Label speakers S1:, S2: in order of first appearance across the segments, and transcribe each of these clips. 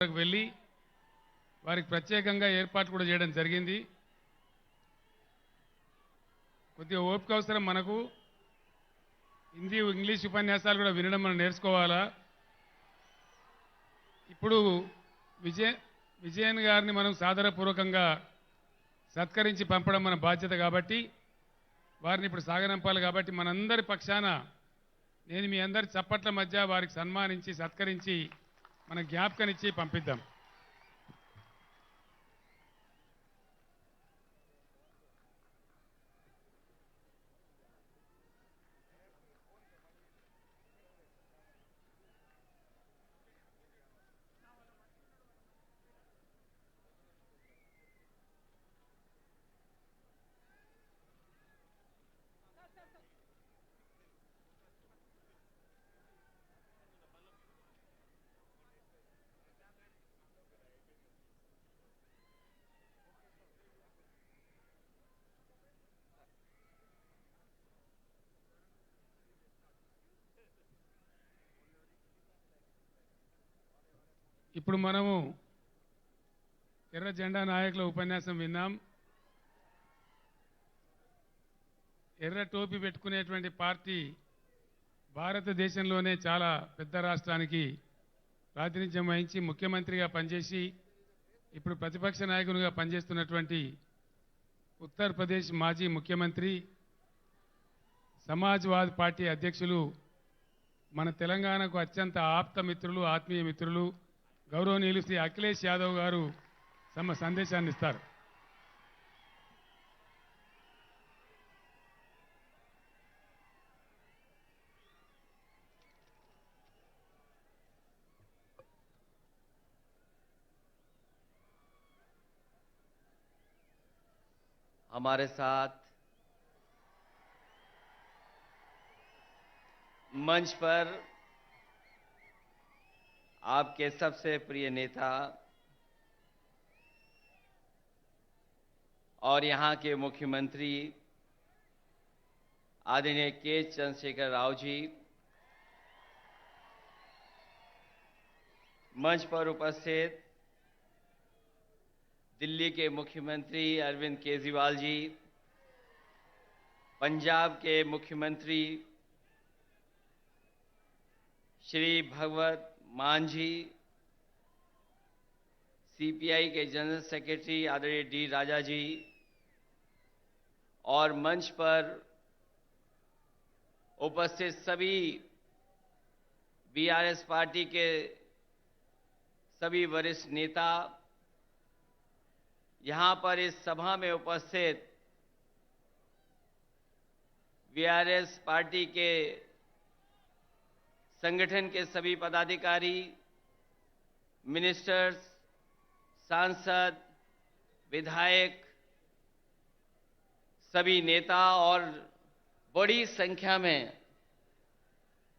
S1: వెళ్ళి వారికి ప్రత్యేకంగా ఏర్పాటు కూడా చేయడం జరిగింది. కొద్దిగా ఓపిక అవసరం మనకు. హిందీ ఇంగ్లీష్ ఉపన్యాసాలు కూడా వినడం మనం నేర్చుకోవాలా. ఇప్పుడు విజయన్ గారిని మనం సాదరపూర్వకంగా సత్కరించి పంపడం మన బాధ్యత కాబట్టి వారిని ఇప్పుడు సాగనంపాలి. కాబట్టి మనందరి పక్షాన నేను మీ అందరి చప్పట్ల మధ్య వారికి సన్మానించి సత్కరించి మన జ్ఞాపకనిచ్చి పంపిద్దాం. ఇప్పుడు మనము ఎర్ర జెండా నాయకుల ఉపన్యాసం విన్నాం. ఎర్ర టోపీ పెట్టుకునేటువంటి పార్టీ భారతదేశంలోనే చాలా పెద్ద రాష్ట్రానికి ప్రాతినిధ్యం వహించి ముఖ్యమంత్రిగా పనిచేసి ఇప్పుడు ప్రతిపక్ష నాయకునిగా పనిచేస్తున్నటువంటి ఉత్తరప్రదేశ్ మాజీ ముఖ్యమంత్రి సమాజ్వాదీ పార్టీ అధ్యక్షులు మన తెలంగాణకు అత్యంత ఆప్త మిత్రులు ఆత్మీయ మిత్రులు గౌరవనీయులు శ్రీ అఖిలేష్ యాదవ్ గారు తమ సందేశాన్ని ఇస్తారు.
S2: हमारे साथ मंच पर आपके सबसे प्रिय नेता और यहां के मुख्यमंत्री आदरणीय के चंद्रशेखर राव जी, मंच पर उपस्थित दिल्ली के मुख्यमंत्री अरविंद केजरीवाल जी, पंजाब के मुख्यमंत्री श्री भगवत मान जी, सीपीआई के जनरल सेक्रेटरी आदरणीय डी राजा जी और मंच पर उपस्थित सभी बीआरएस पार्टी के सभी वरिष्ठ नेता, यहां पर इस सभा में उपस्थित बीआरएस पार्टी के संगठन के सभी पदाधिकारी, मिनिस्टर्स, सांसद, विधायक, सभी नेता और बड़ी संख्या में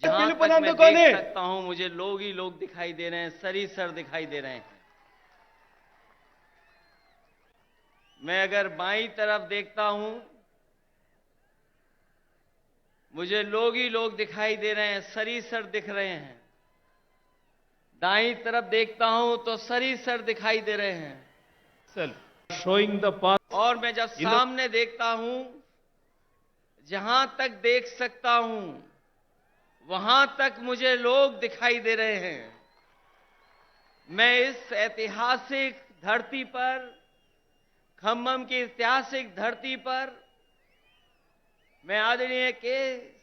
S2: जहां तक मैं देख सकता हूं मुझे लोग ही लोग दिखाई दे रहे हैं, सर दिखाई दे रहे हैं। मैं अगर बाईं तरफ देखता हूं मुझे लोग ही लोग दिखाई दे रहे हैं, सर दिख रहे हैं। दाईं तरफ देखता हूं तो सर दिखाई दे रहे हैं।
S3: showing the path.
S2: और मैं जब सामने देखता हूं, जहां तक देख सकता हूं वहां तक मुझे लोग दिखाई दे रहे हैं। मैं इस ऐतिहासिक धरती पर, खम्मम की ऐतिहासिक धरती पर मैं आदरणीय के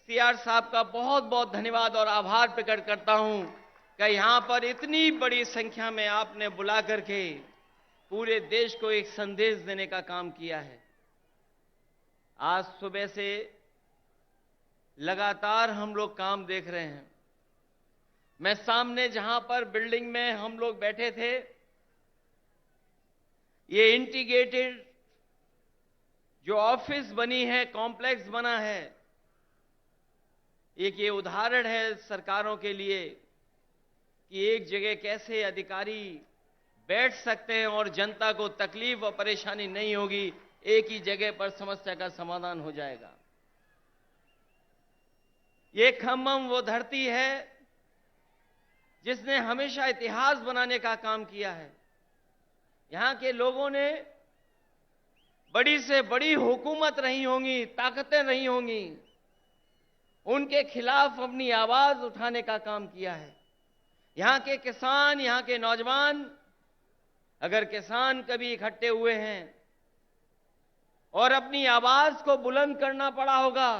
S2: सीआर साहब का बहुत बहुत धन्यवाद और आभार प्रकट करता हूं कि यहां पर इतनी बड़ी संख्या में आपने बुला करके पूरे देश को एक संदेश देने का काम किया है। आज सुबह से लगातार हम लोग काम देख रहे हैं। मैं सामने जहां पर बिल्डिंग में हम लोग बैठे थे, ये इंटीग्रेटेड जो ऑफिस बनी है, कॉम्प्लेक्स बना है, एक ये उदाहरण है सरकारों के लिए कि एक जगह कैसे अधिकारी बैठ सकते हैं और जनता को तकलीफ और परेशानी नहीं होगी, एक ही जगह पर समस्या का समाधान हो जाएगा। ये खम्मम वो धरती है जिसने हमेशा इतिहास बनाने का काम किया है। यहां के लोगों ने बड़ी से बड़ी हुकूमत रही होंगी, ताकतें रही होंगी, उनके खिलाफ अपनी आवाज उठाने का काम किया है। यहां के किसान, यहां के नौजवान, अगर किसान कभी इकट्ठे हुए हैं और अपनी आवाज को बुलंद करना पड़ा होगा,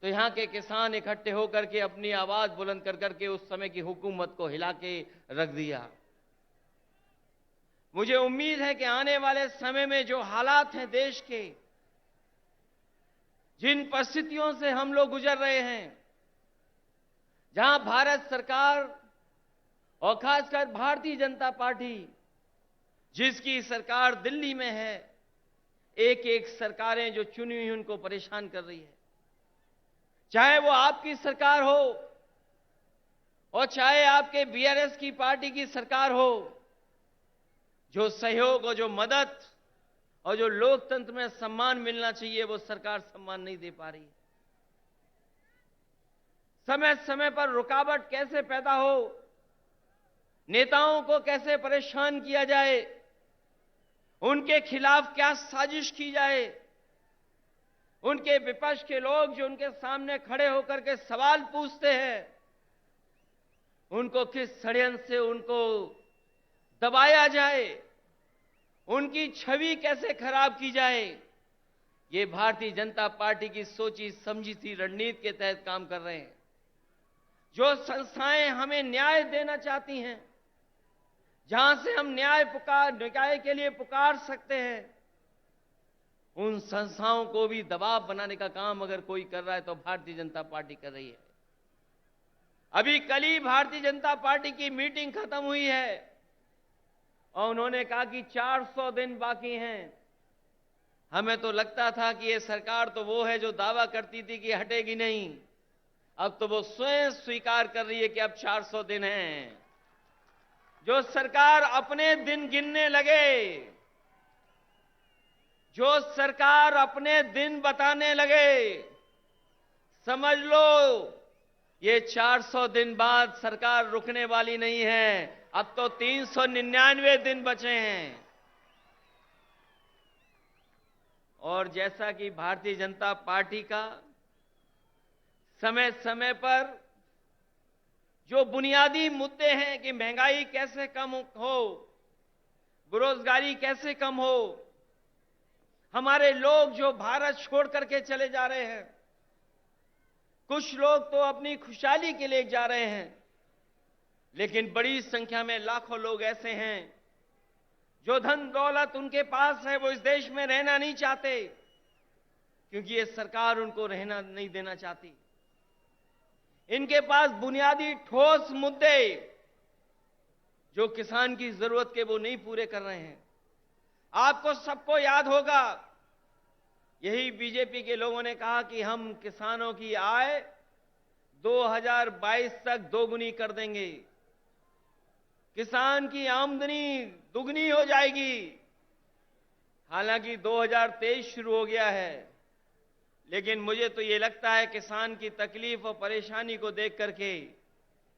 S2: तो यहां के किसान इकट्ठे होकर के अपनी आवाज बुलंद कर करके उस समय की हुकूमत को हिला के रख दिया। मुझे उम्मीद है कि आने वाले समय में जो हालात हैं देश के, जिन परिस्थितियों से हम लोग गुजर रहे हैं, जहां भारत सरकार और खासकर भारतीय जनता पार्टी, जिसकी सरकार दिल्ली में है, एक एक सरकारें जो चुनी हुई उनको परेशान कर रही है, चाहे वो आपकी सरकार हो और चाहे आपके बीआरएस की पार्टी की सरकार हो, जो सहयोग और जो मदद और जो लोकतंत्र में सम्मान मिलना चाहिए वो सरकार सम्मान नहीं दे पा रही है। समय समय पर रुकावट कैसे पैदा हो, नेताओं को कैसे परेशान किया जाए, उनके खिलाफ क्या साजिश की जाए, उनके विपक्ष के लोग जो उनके सामने खड़े होकर के सवाल पूछते हैं, उनको किस षड्यंत्र से उनको दबाया जाए, उनकी छवि कैसे खराब की जाए, ये भारतीय जनता पार्टी की सोची समझी सी रणनीति के तहत काम कर रहे हैं। जो संस्थाएं हमें न्याय देना चाहती हैं, जहां से हम न्याय के लिए पुकार सकते हैं, उन संस्थाओं को भी दबाव बनाने का काम अगर कोई कर रहा है तो भारतीय जनता पार्टी कर रही है। अभी कल ही भारतीय जनता पार्टी की मीटिंग खत्म हुई है और उन्होंने कहा कि 400 दिन बाकी हैं। हमें तो लगता था कि ये सरकार तो वो है जो दावा करती थी कि हटेगी नहीं, अब तो वो स्वयं स्वीकार कर रही है कि अब 400 दिन हैं। जो सरकार अपने दिन गिनने लगे, जो सरकार अपने दिन बताने लगे, समझ लो ये 400 दिन बाद सरकार रुकने वाली नहीं है। अब तो 399 दिन बचे हैं। और जैसा कि भारतीय जनता पार्टी का समय समय पर जो बुनियादी मुद्दे हैं कि महंगाई कैसे कम हो, बेरोजगारी कैसे कम हो, हमारे लोग जो भारत छोड़ करके चले जा रहे हैं, कुछ लोग तो अपनी खुशहाली के लिए जा रहे हैं, लेकिन बड़ी संख्या में लाखों लोग ऐसे हैं जो धन दौलत उनके पास है, वो इस देश में रहना नहीं चाहते क्योंकि ये सरकार उनको रहना नहीं देना चाहती। इनके पास बुनियादी ठोस मुद्दे जो किसान की जरूरत के वो नहीं पूरे कर रहे हैं। आपको सबको याद होगा, यही बीजेपी के लोगों ने कहा कि हम किसानों की आय 2022 तक दोगुनी कर देंगे, किसान की आमदनी दुगनी हो जाएगी। हालांकि 2023 शुरू हो गया है, लेकिन मुझे तो ये लगता है किसान की तकलीफ और परेशानी को देख करके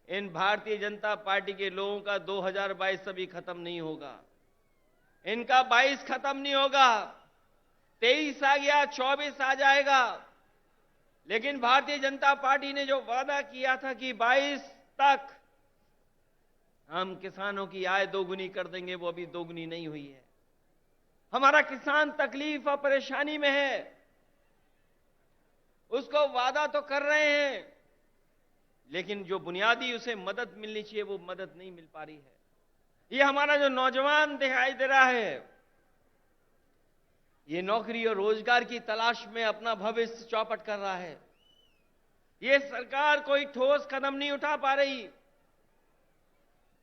S2: इन भारतीय जनता पार्टी के लोगों का 2022 अभी खत्म नहीं होगा, इनका 22 खत्म नहीं होगा। 23 आ गया, 24 आ जाएगा, लेकिन भारतीय जनता पार्टी ने जो वादा किया था कि 22 तक हम किसानों की आय दोगुनी कर देंगे, वो अभी दोगुनी नहीं हुई है। हमारा किसान तकलीफ और परेशानी में है, उसको वादा तो कर रहे हैं, लेकिन जो बुनियादी उसे मदद मिलनी चाहिए वो मदद नहीं मिल पा रही है। ये हमारा जो नौजवान दिखाई दे रहा है, ये नौकरी और रोजगार की तलाश में अपना भविष्य चौपट कर रहा है। ये सरकार कोई ठोस कदम नहीं उठा पा रही।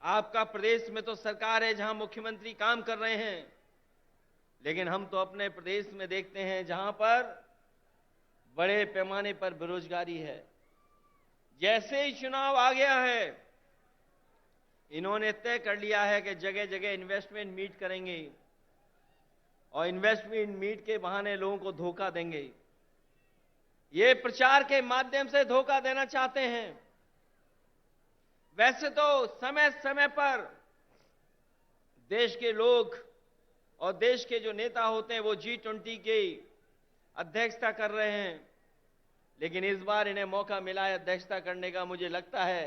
S2: आपका प्रदेश में तो सरकार है जहां मुख्यमंत्री काम कर रहे हैं, लेकिन हम तो अपने प्रदेश में देखते हैं जहां पर बड़े पैमाने पर बेरोजगारी है। जैसे ही चुनाव आ गया है, इन्होंने तय कर लिया है कि जगह जगह इन्वेस्टमेंट मीट करेंगे और इन्वेस्टमेंट मीट के बहाने लोगों को धोखा देंगे। ये प्रचार के माध्यम से धोखा देना चाहते हैं। वैसे तो समय समय पर देश के लोग और देश के जो नेता होते हैं वो G20 की अध्यक्षता कर रहे हैं, लेकिन इस बार इन्हें मौका मिला है अध्यक्षता करने का। मुझे लगता है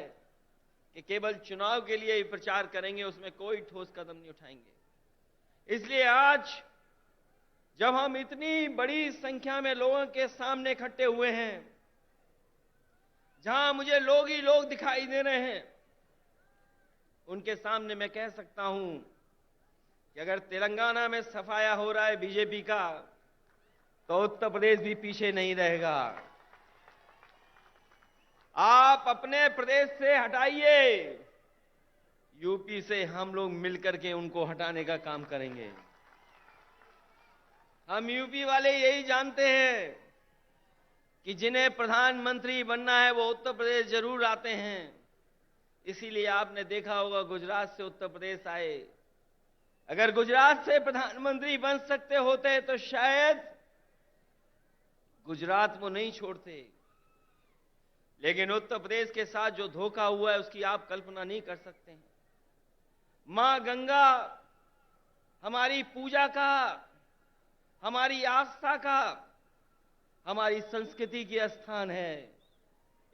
S2: कि केवल चुनाव के लिए ही प्रचार करेंगे, उसमें कोई ठोस कदम नहीं उठाएंगे। इसलिए आज जब हम इतनी बड़ी संख्या में लोगों के सामने इकट्ठे हुए हैं, जहां मुझे लोग ही लोग दिखाई दे रहे हैं, उनके सामने मैं कह सकता हूं कि अगर तेलंगाना में सफाया हो रहा है बीजेपी का, तो उत्तर प्रदेश भी पीछे नहीं रहेगा। आप अपने प्रदेश से हटाइए, यूपी से हम लोग मिलकर के उनको हटाने का काम करेंगे। हम यूपी वाले यही जानते हैं कि जिन्हें प्रधानमंत्री बनना है वो उत्तर प्रदेश जरूर आते हैं। इसीलिए आपने देखा होगा गुजरात से उत्तर प्रदेश आए। अगर गुजरात से प्रधानमंत्री बन सकते होते तो शायद गुजरात को नहीं छोड़ते, लेकिन उत्तर प्रदेश के साथ जो धोखा हुआ है उसकी आप कल्पना नहीं कर सकते हैं। मां गंगा हमारी पूजा का, हमारी आस्था का, हमारी संस्कृति की स्थान है।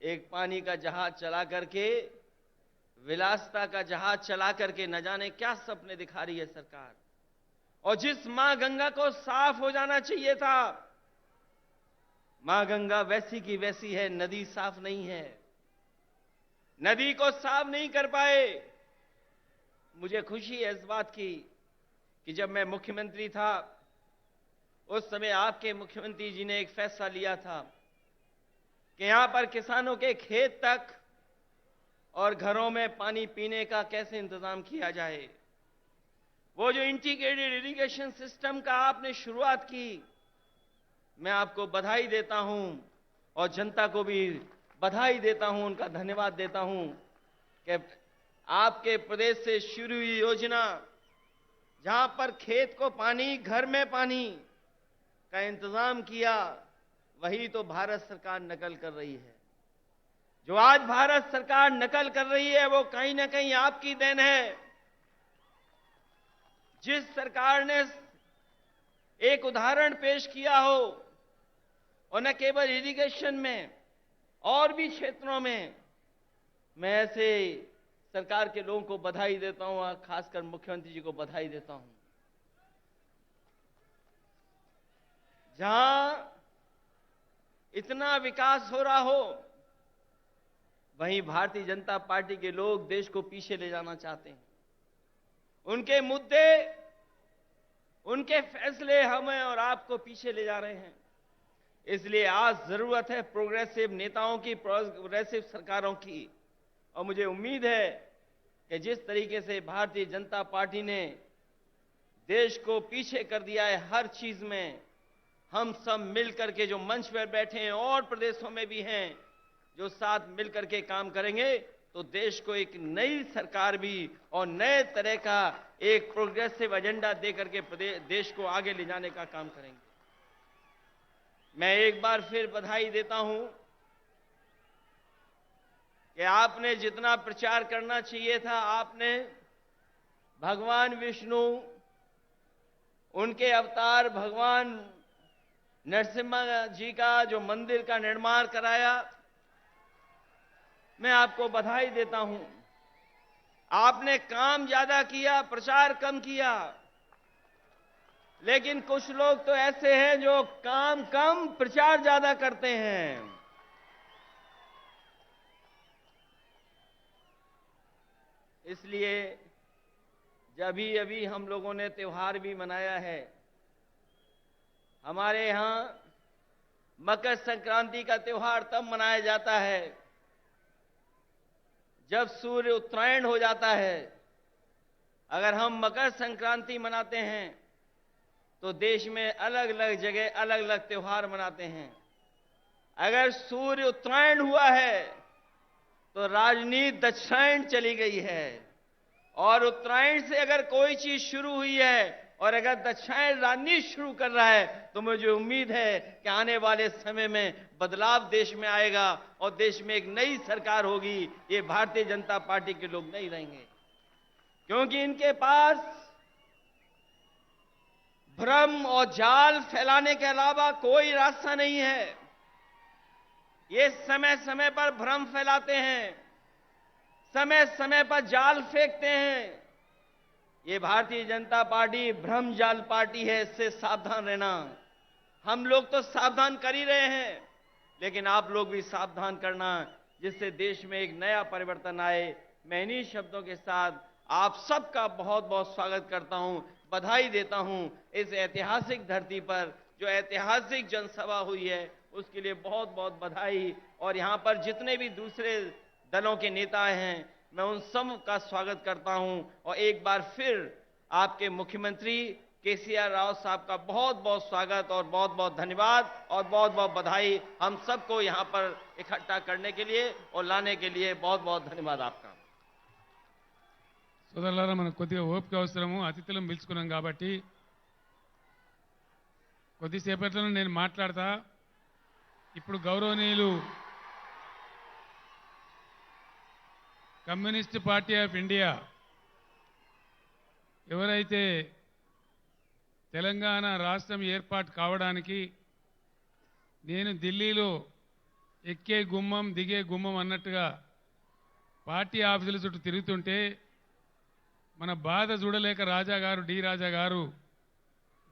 S2: एक पानी का जहाज चला करके, विलासता का जहाज चला करके न जाने क्या सपने दिखा रही है सरकार। और जिस मां गंगा को साफ हो जाना चाहिए था, मां गंगा वैसी की वैसी है, नदी साफ नहीं है, नदी को साफ नहीं कर पाए। मुझे खुशी है इस बात की कि जब मैं मुख्यमंत्री था उस समय आपके मुख्यमंत्री जी ने एक फैसला लिया था कि यहां पर किसानों के खेत तक और घरों में पानी पीने का कैसे इंतजाम किया जाए। वो जो इंटीग्रेटेड इरिगेशन सिस्टम का आपने शुरुआत की, मैं आपको बधाई देता हूं और जनता को भी बधाई देता हूं, उनका धन्यवाद देता हूं कि आपके प्रदेश से शुरू हुई योजना, जहां पर खेत को पानी, घर में पानी का इंतजाम किया, वही तो भारत सरकार नकल कर रही है। जो आज भारत सरकार नकल कर रही है वो कहीं ना कहीं आपकी देन है। जिस सरकार ने एक उदाहरण पेश किया हो, और न केवल इरिगेशन में और भी क्षेत्रों में, मैं ऐसे सरकार के लोगों को बधाई देता हूं और खासकर मुख्यमंत्री जी को बधाई देता हूं। जहां इतना विकास हो रहा हो, वहीं भारतीय जनता पार्टी के लोग देश को पीछे ले जाना चाहते हैं। उनके मुद्दे, उनके फैसले हमें और आपको पीछे ले जा रहे हैं। इसलिए आज जरूरत है प्रोग्रेसिव नेताओं की, प्रोग्रेसिव सरकारों की। और मुझे उम्मीद है कि जिस तरीके से भारतीय जनता पार्टी ने देश को पीछे कर दिया है हर चीज में, हम सब मिलकर के जो मंच पर बैठे हैं और प्रदेशों में भी हैं, जो साथ मिलकर के काम करेंगे तो देश को एक नई सरकार भी और नए तरह का एक प्रोग्रेसिव एजेंडा देकर के देश को आगे ले जाने का काम करेंगे। मैं एक बार फिर बधाई देता हूं कि आपने जितना प्रचार करना चाहिए था, आपने भगवान विष्णु, उनके अवतार भगवान नरसिम्हा जी का जो मंदिर का निर्माण कराया, मैं आपको बधाई देता हूं। आपने काम ज्यादा किया, प्रचार कम किया, लेकिन कुछ लोग तो ऐसे हैं जो काम कम प्रचार ज्यादा करते हैं। इसलिए जब अभी हम लोगों ने त्योहार भी मनाया है, हमारे यहां मकर संक्रांति का त्योहार तब मनाया जाता है जब सूर्य उत्तरायण हो जाता है। अगर हम मकर संक्रांति मनाते हैं तो देश में अलग अलग जगह अलग अलग त्योहार मनाते हैं। अगर सूर्य उत्तरायण हुआ है तो राजनीति दक्षिणायन चली गई है, और उत्तरायण से अगर कोई चीज शुरू हुई है और अगर दक्षिणायन राजनीति शुरू कर रहा है तो मुझे उम्मीद है कि आने वाले समय में बदलाव देश में आएगा और देश में एक नई सरकार होगी। ये भारतीय जनता पार्टी के लोग नहीं रहेंगे, क्योंकि इनके पास भ्रम और जाल फैलाने के अलावा कोई रास्ता नहीं है। ये समय समय पर भ्रम फैलाते हैं, समय समय पर जाल फेंकते हैं। ये भारतीय जनता पार्टी भ्रम जाल पार्टी है, इससे सावधान रहना। हम लोग तो सावधान कर ही रहे हैं, लेकिन आप लोग भी सावधान करना, जिससे देश में एक नया परिवर्तन आए। मैं इन्हीं शब्दों के साथ आप सबका बहुत बहुत स्वागत करता हूं, बधाई देता हूं। इस ऐतिहासिक धरती पर जो ऐतिहासिक जनसभा हुई है उसके लिए बहुत बहुत बधाई। और यहां पर जितने भी दूसरे दलों के नेता हैं, मैं उन सब का स्वागत करता हूं। और एक बार फिर आपके मुख्यमंत्री केसीआर राव साहब का बहुत बहुत स्वागत और बहुत बहुत धन्यवाद और बहुत बहुत बधाई हम सबको यहां पर इकट्ठा करने के लिए और लाने के लिए। बहुत बहुत धन्यवाद आपका।
S1: సోదరులారా, మనకు కొద్దిగా ఓపిక అవసరము. అతిథులను పిలుచుకున్నాం కాబట్టి కొద్దిసేపట్లో నేను మాట్లాడతా. ఇప్పుడు గౌరవనీయులు కమ్యూనిస్ట్ పార్టీ ఆఫ్ ఇండియా ఎవరైతే తెలంగాణ రాష్ట్రం ఏర్పాటు కావడానికి నేను ఢిల్లీలో ఎక్కే గుమ్మం దిగే గుమ్మం అన్నట్టుగా పార్టీ ఆఫీసుల చుట్టూ తిరుగుతుంటే మన బాధ చూడలేక రాజా గారు డి రాజా గారు